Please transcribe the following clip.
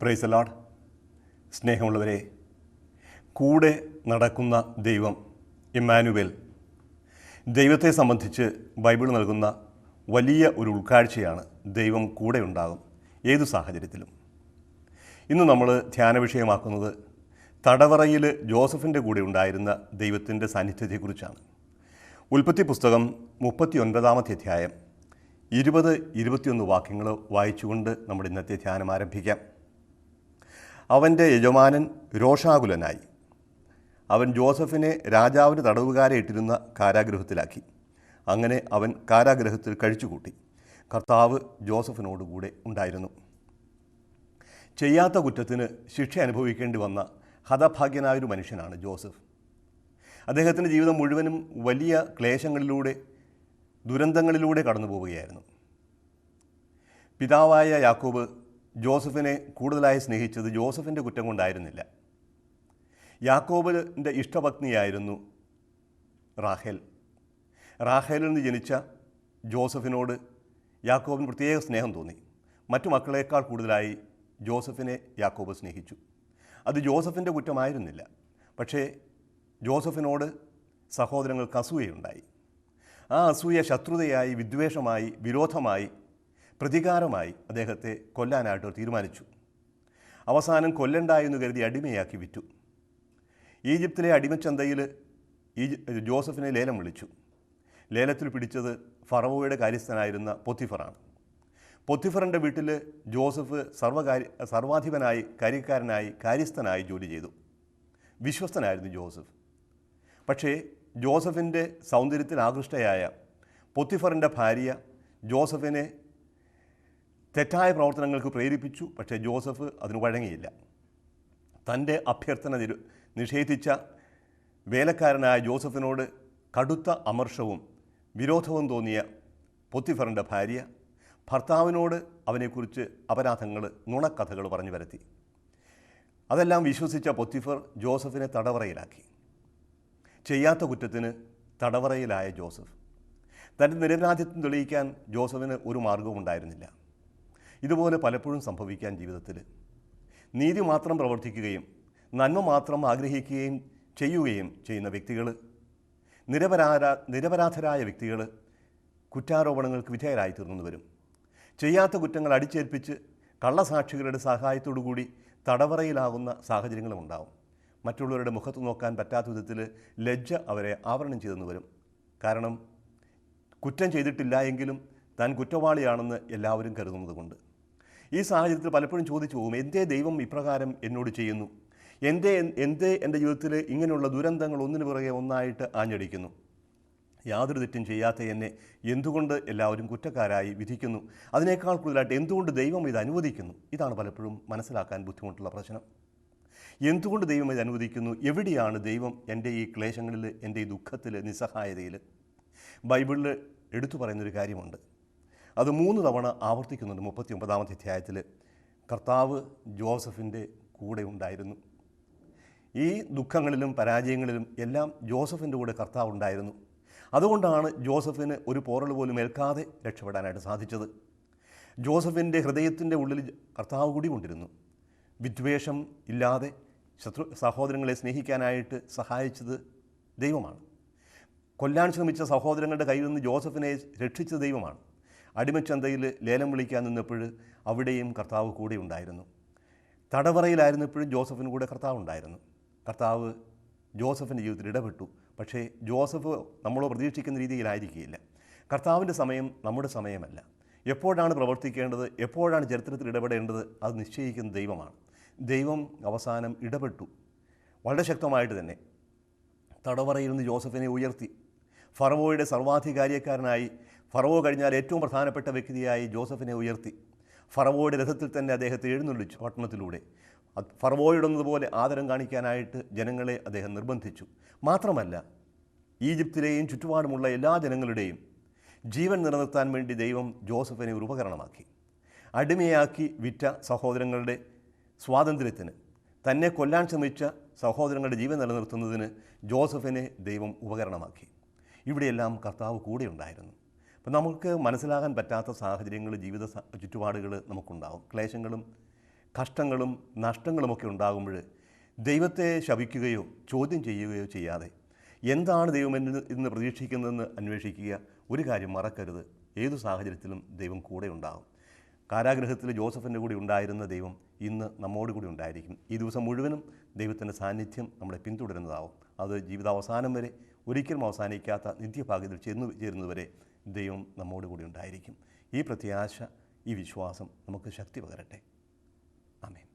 Praise the Lord. സ്നേഹമുള്ളവരെ, കൂടെ നടക്കുന്ന ദൈവം ഇമ്മാനുവേൽ ദൈവത്തെ സംബന്ധിച്ച് ബൈബിൾ നൽകുന്ന വലിയ ഒരു ഉൾക്കാഴ്ചയാണ്. ദൈവം കൂടെ ഉണ്ടാകും ഏതു സാഹചര്യത്തിലും. ഇന്ന് നമ്മൾ ധ്യാന വിഷയമാക്കുന്നത് തടവറയിൽ ജോസഫിൻ്റെ കൂടെ ഉണ്ടായിരുന്ന ദൈവത്തിൻ്റെ സാന്നിധ്യത്തെക്കുറിച്ചാണ്. ഉൽപ്പത്തി പുസ്തകം 39-ാമത്തെ അധ്യായം 20-21 വാക്യങ്ങൾ വായിച്ചുകൊണ്ട് നമ്മുടെ ഇന്നത്തെ ധ്യാനം ആരംഭിക്കാം. അവൻ്റെ യജമാനൻ രോഷാകുലനായി. അവൻ ജോസഫിനെ രാജാവിന് തടവുകാരെ ഇട്ടിരുന്ന കാരാഗൃഹത്തിലാക്കി. അങ്ങനെ അവൻ കാരാഗൃഹത്തിൽ കഴിച്ചുകൂട്ടി. കർത്താവ് ജോസഫിനോടുകൂടെ ഉണ്ടായിരുന്നു. ചെയ്യാത്ത കുറ്റത്തിന് ശിക്ഷ അനുഭവിക്കേണ്ടി വന്ന ഹതഭാഗ്യനായൊരു മനുഷ്യനാണ് ജോസഫ്. അദ്ദേഹത്തിൻ്റെ ജീവിതം മുഴുവനും വലിയ ക്ലേശങ്ങളിലൂടെ, ദുരന്തങ്ങളിലൂടെ കടന്നു പോവുകയായിരുന്നു. പിതാവായ യാക്കോബ് ജോസഫിനെ കൂടുതലായി സ്നേഹിച്ചത് ജോസഫിൻ്റെ കുറ്റം കൊണ്ടായിരുന്നില്ല. യാക്കോബിൻ്റെ ഇഷ്ടപത്നിയായിരുന്നു റാഹേൽ. റാഹേലിൽ നിന്ന് ജനിച്ച ജോസഫിനോട് യാക്കോബിന് പ്രത്യേക സ്നേഹം തോന്നി. മറ്റു മക്കളേക്കാൾ കൂടുതലായി ജോസഫിനെ യാക്കോബ് സ്നേഹിച്ചു. അത് ജോസഫിൻ്റെ കുറ്റമായിരുന്നില്ല. പക്ഷേ ജോസഫിനോട് സഹോദരങ്ങൾക്ക് അസൂയയുണ്ടായി. ആ അസൂയ ശത്രുതയായി, വിദ്വേഷമായി, വിരോധമായി, പ്രതികാരമായി അദ്ദേഹത്തെ കൊല്ലാനായിട്ട് തീരുമാനിച്ചു. അവസാനം കൊല്ലണ്ടായെന്ന് കരുതി അടിമയാക്കി വിറ്റു. ഈജിപ്തിലെ അടിമച്ചന്തയിൽ ജോസഫിനെ ലേലം വിളിച്ചു. ലേലത്തിൽ പിടിച്ചത് ഫറവോയുടെ കാര്യസ്ഥനായിരുന്ന പൊത്തിഫറാണ്. പൊത്തിഫറിൻ്റെ വീട്ടിൽ ജോസഫ് സർവാധിപനായി, കാര്യക്കാരനായി, കാര്യസ്ഥനായി ജോലി ചെയ്തു. വിശ്വസ്തനായിരുന്നു ജോസഫ്. പക്ഷേ ജോസഫിൻ്റെ സൗന്ദര്യത്തിൽ ആകൃഷ്ടയായ പൊത്തിഫറിൻ്റെ ഭാര്യ ജോസഫിനെ തെറ്റായ പ്രവർത്തനങ്ങൾക്ക് പ്രേരിപ്പിച്ചു. പക്ഷേ ജോസഫ് അതിന് വഴങ്ങിയില്ല. തൻ്റെ അഭ്യർത്ഥന നിഷേധിച്ച വേലക്കാരനായ ജോസഫിനോട് കടുത്ത അമർഷവും വിരോധവും തോന്നിയ പൊത്തിഫറിൻ്റെ ഭാര്യ ഭർത്താവിനോട് അവനെക്കുറിച്ച് അപരാധങ്ങൾ, നുണക്കഥകൾ പറഞ്ഞു വരുത്തി. അതെല്ലാം വിശ്വസിച്ച പൊത്തിഫർ ജോസഫിനെ തടവറയിലാക്കി. ചെയ്യാത്ത കുറ്റത്തിന് തടവറയിലായ ജോസഫ്. തൻ്റെ നിരപരാധിത്വം തെളിയിക്കാൻ ജോസഫിന് ഒരു മാർഗവും ഉണ്ടായിരുന്നില്ല. ഇതുപോലെ പലപ്പോഴും സംഭവിക്കാൻ ജീവിതത്തിൽ നീതി മാത്രം പ്രവർത്തിക്കുകയും നന്മ മാത്രം ആഗ്രഹിക്കുകയും ചെയ്യുന്ന വ്യക്തികൾ, നിരപരാധരായ വ്യക്തികൾ കുറ്റാരോപണങ്ങൾക്ക് വിധേയരായി തീർന്നു വരും. ചെയ്യാത്ത കുറ്റങ്ങൾ അടിച്ചേൽപ്പിച്ച് കള്ളസാക്ഷികളുടെ സഹായത്തോടുകൂടി തടവറയിലാകുന്ന സാഹചര്യങ്ങളും ഉണ്ടാവും. മറ്റുള്ളവരുടെ മുഖത്ത് നോക്കാൻ പറ്റാത്ത വിധത്തിൽ ലജ്ജ അവരെ ആവരണം ചെയ്തെന്ന് വരും. കാരണം കുറ്റം ചെയ്തിട്ടില്ല എങ്കിലും താൻ കുറ്റവാളിയാണെന്ന് എല്ലാവരും കരുതുന്നത് കൊണ്ട്. ഈ സാഹചര്യത്തിൽ പലപ്പോഴും ചോദിച്ചു പോകും, എന്തേ ദൈവം ഇപ്രകാരം എന്നോട് ചെയ്യുന്നു? എന്തേ എൻ്റെ ജീവിതത്തിൽ ഇങ്ങനെയുള്ള ദുരന്തങ്ങൾ ഒന്നിനു പുറകെ ഒന്നായിട്ട് ആഞ്ഞടിക്കുന്നു? യാതൊരു തെറ്റും ചെയ്യാത്ത എന്നെ എന്തുകൊണ്ട് എല്ലാവരും കുറ്റക്കാരായി വിധിക്കുന്നു? അതിനേക്കാൾ കൂടുതലായിട്ട് എന്തുകൊണ്ട് ദൈവം ഇത് അനുവദിക്കുന്നു? ഇതാണ് പലപ്പോഴും മനസ്സിലാക്കാൻ ബുദ്ധിമുട്ടുള്ള പ്രശ്നം. എന്തുകൊണ്ട് ദൈവം ഇത് അനുവദിക്കുന്നു? എവിടെയാണ് ദൈവം എൻ്റെ ഈ ക്ലേശങ്ങളിൽ, എൻ്റെ ഈ ദുഃഖത്തിൽ, നിസ്സഹായതയിൽ? ബൈബിളിൽ എടുത്തു പറയുന്നൊരു കാര്യമുണ്ട്. അത് 3 തവണ ആവർത്തിക്കുന്നുണ്ട്. 39-ാമത്തെ അധ്യായത്തിൽ കർത്താവ് ജോസഫിൻ്റെ കൂടെ ഉണ്ടായിരുന്നു. ഈ ദുഃഖങ്ങളിലും പരാജയങ്ങളിലും എല്ലാം ജോസഫിൻ്റെ കൂടെ കർത്താവ് ഉണ്ടായിരുന്നു. അതുകൊണ്ടാണ് ജോസഫിന് ഒരു പോറൽ പോലും ഏൽക്കാതെ രക്ഷപ്പെടാനായിട്ട് സാധിച്ചത്. ജോസഫിൻ്റെ ഹൃദയത്തിൻ്റെ ഉള്ളിൽ കർത്താവ് കൂടി കൊണ്ടിരുന്നു. വിദ്വേഷം ഇല്ലാതെ സഹോദരങ്ങളെ സ്നേഹിക്കാനായിട്ട് സഹായിച്ചത് ദൈവമാണ്. കൊല്ലാൻ ശ്രമിച്ച സഹോദരങ്ങളുടെ കയ്യിൽ നിന്ന് ജോസഫിനെ രക്ഷിച്ചത് ദൈവമാണ്. അടിമച്ചന്തയിൽ ലേലം വിളിക്കാൻ നിന്നപ്പോൾ അവിടെയും കർത്താവ് കൂടെ ഉണ്ടായിരുന്നു. തടവറയിലായിരുന്നപ്പോഴും ജോസഫിന് കൂടെ കർത്താവ് ഉണ്ടായിരുന്നു. കർത്താവ് ജോസഫിൻ്റെ ജീവിതത്തിൽ ഇടപെട്ടു. പക്ഷേ ജോസഫ് നമ്മളോ പ്രതീക്ഷിക്കുന്ന രീതിയിലായിരിക്കുകയില്ല. കർത്താവിൻ്റെ സമയം നമ്മുടെ സമയമല്ല. എപ്പോഴാണ് പ്രവർത്തിക്കേണ്ടത്, എപ്പോഴാണ് ചരിത്രത്തിൽ ഇടപെടേണ്ടത്, അത് നിശ്ചയിക്കുന്ന ദൈവമാണ്. ദൈവം അവസാനം ഇടപെട്ടു, വളരെ ശക്തമായിട്ട് തന്നെ. തടവറയിൽ നിന്ന് ജോസഫിനെ ഉയർത്തി. ഫറവോയുടെ സർവാധികാരിയക്കാരനായി, ഫറവോ കഴിഞ്ഞാൽ ഏറ്റവും പ്രധാനപ്പെട്ട വ്യക്തിയായി ജോസഫിനെ ഉയർത്തി. ഫറവോയുടെ രഥത്തിൽ തന്നെ അദ്ദേഹത്തെ എഴുന്നള്ളിച്ചു പട്ടണത്തിലൂടെ. ഫറവോയിടുന്നതുപോലെ ആദരം കാണിക്കാനായിട്ട് ജനങ്ങളെ അദ്ദേഹം നിർബന്ധിച്ചു. മാത്രമല്ല, ഈജിപ്തിലെയും ചുറ്റുപാടുമുള്ള എല്ലാ ജനങ്ങളുടെയും ജീവൻ നിലനിർത്താൻ വേണ്ടി ദൈവം ജോസഫിനെ ഒരു ഉപകരണമാക്കി. അടിമയാക്കി വിറ്റ സഹോദരങ്ങളുടെ സ്വാതന്ത്ര്യത്തിന്, തന്നെ കൊല്ലാൻ ശ്രമിച്ച സഹോദരങ്ങളുടെ ജീവൻ നിലനിർത്തുന്നതിന് ജോസഫിനെ ദൈവം ഉപകരണമാക്കി. ഇവിടെയെല്ലാം കർത്താവ് കൂടെ ഉണ്ടായിരുന്നു. അപ്പം നമുക്ക് മനസ്സിലാകാൻ പറ്റാത്ത സാഹചര്യങ്ങൾ, ജീവിത ചുറ്റുപാടുകൾ നമുക്കുണ്ടാവും. ക്ലേശങ്ങളും കഷ്ടങ്ങളും നഷ്ടങ്ങളുമൊക്കെ ഉണ്ടാകുമ്പോൾ ദൈവത്തെ ശപിക്കുകയോ ചോദ്യം ചെയ്യുകയോ ചെയ്യാതെ എന്താണ് ദൈവം എന്നിൽ ഇന്ന് പ്രതീക്ഷിക്കുന്നതെന്ന് അന്വേഷിക്കുക. ഒരു കാര്യം മറക്കരുത്, ഏതു സാഹചര്യത്തിലും ദൈവം കൂടെ ഉണ്ടാകും. കാരാഗൃഹത്തിൽ ജോസഫിൻ്റെ കൂടി ഉണ്ടായിരുന്ന ദൈവം ഇന്ന് നമ്മോട് കൂടി ഉണ്ടായിരിക്കും. ഈ ദിവസം മുഴുവനും ദൈവത്തിൻ്റെ സാന്നിധ്യം നമ്മളെ പിന്തുടരുന്നതാവും. അത് ജീവിതാവസാനം വരെ ഒരിക്കലും അവസാനിക്കാത്ത നിത്യഭാഗ്യത്തിൽ ചേരുന്നതുവരെ ദൈവം നമ്മോട് കൂടി ഉണ്ടായിരിക്കും. ഈ പ്രത്യാശ, ഈ വിശ്വാസം നമുക്ക് ശക്തി പകരട്ടെ. ആമേൻ.